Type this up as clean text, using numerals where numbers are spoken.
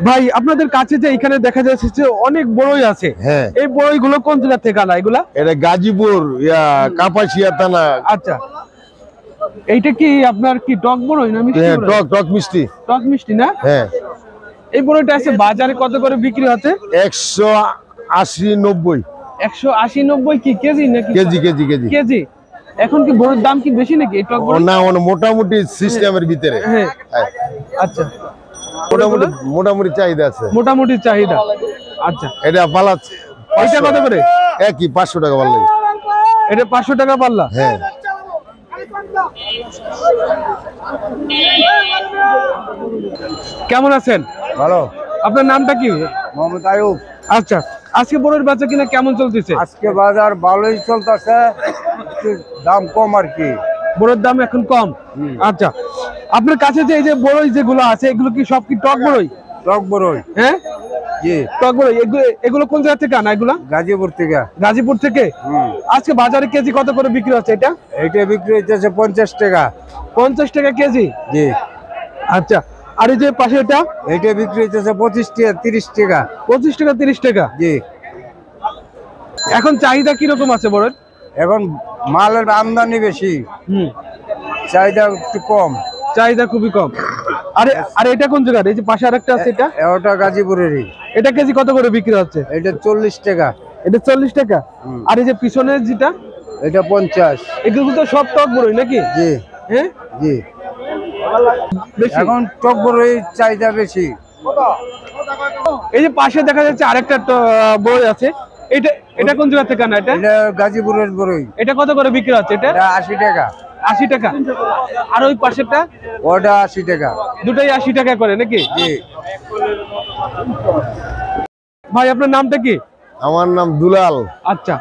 ভাই আপনাদের কাছে যে এখানে দেখা যাচ্ছে যে অনেক বড়ই আছে, হ্যাঁ এই বড়ই গুলো কোন জেলা থেকে আনা এগুলা? এটা গাজীপুর কাপাসিয়া থানা। আচ্ছা, এইটা কি আপনার কি টক বড়ই না মিষ্টি হ্যাঁ বড়ই? টক টক মিষ্টি। টক মিষ্টি না? হ্যাঁ এই বড়ইটা আছে বাজারে কত করে বিক্রি হচ্ছে? 180-90 180-90 কি কেজি নাকি? KG KG KG. কেজি। এখন কি বড়ির দাম কি বেশি নাকি এই টক বড়ি? না মোটামুটি সিস্টেমের ভিতরে। হ্যাঁ হ্যাঁ, আচ্ছা, মোটামুটি মোটামুটি চাহিদা আছে। মোটামুটি চাহিদা। আচ্ছা, এটা পালাচ্ছে এটা কত করে? একই 500 টাকা পারলে। এটা 500 টাকা পাল্লা। হ্যাঁ কেমন আছেন? ভালো। আপনার নামটা কি? মোহাম্মদ আয়ুব। আচ্ছা, আজকে বড়ির বেচা কিনা কেমন চলতেছে? আজকে বাজার ভালোই চলতেছে, একটু দাম কম আর কি। বড়ির দাম এখন কম। আচ্ছা, আপনার কাছে যে এই যে বড়ই যেগুলো আছে এগুলো কি সব কি টক বড়ই? টক বড়ই। হ্যাঁ জি। টক বড়ই। এগুলো কোন জায়গা থেকে আনা এগুলা? গাজীপুর থেকে। গাজীপুর থেকে। আজকে বাজারে কেজি কত করে বিক্রি হচ্ছে এটা? এটা বিক্রি হইতেছে 50 টাকা। 50 টাকা কেজি। জি। আচ্ছা, আর এই যে পাশে এটা? এটা বিক্রি হইতেছে 25 টাকা 30 টাকা। 25 টাকা 30 টাকা। জি। এখন চাহিদা কিরকম আছে বড়ের? এখন মালের আমদানি বেশি, চাহিদা একটু কম। চাহিদা খুবই কম। আরে আর এটা কোন জায়গা? এই যে পাশে আরেকটা আছে এটা? ওটা গাজীপুরেরই। এটা কেজি কত করে বিক্রি হচ্ছে? এটা 40 টাকা। এটা 40 টাকা। আর এই যে পিছনের যেটা? এটা 50। এগুলো তো সব টক বড়ই নাকি? জি। হ্যাঁ জি। বেশি। এখন টক বড়ই চাহিদা বেশি। এই যে পাশে দেখা যাচ্ছে আরেকটা বড়ই আছে, এটা এটা কোন জায়গা থেকে আনা এটা? এটা গাজীপুরের বড়ই। এটা কত করে বিক্রি হচ্ছে এটা? এটা 80 টাকা। 80 টাকা। আর ওই পাশেরটা? ওটা 80 টাকা। দুটাই 80 টাকা করে নাকি? জি। ভাই আপনার নামটা কি? আমার নাম দুলাল। আচ্ছা,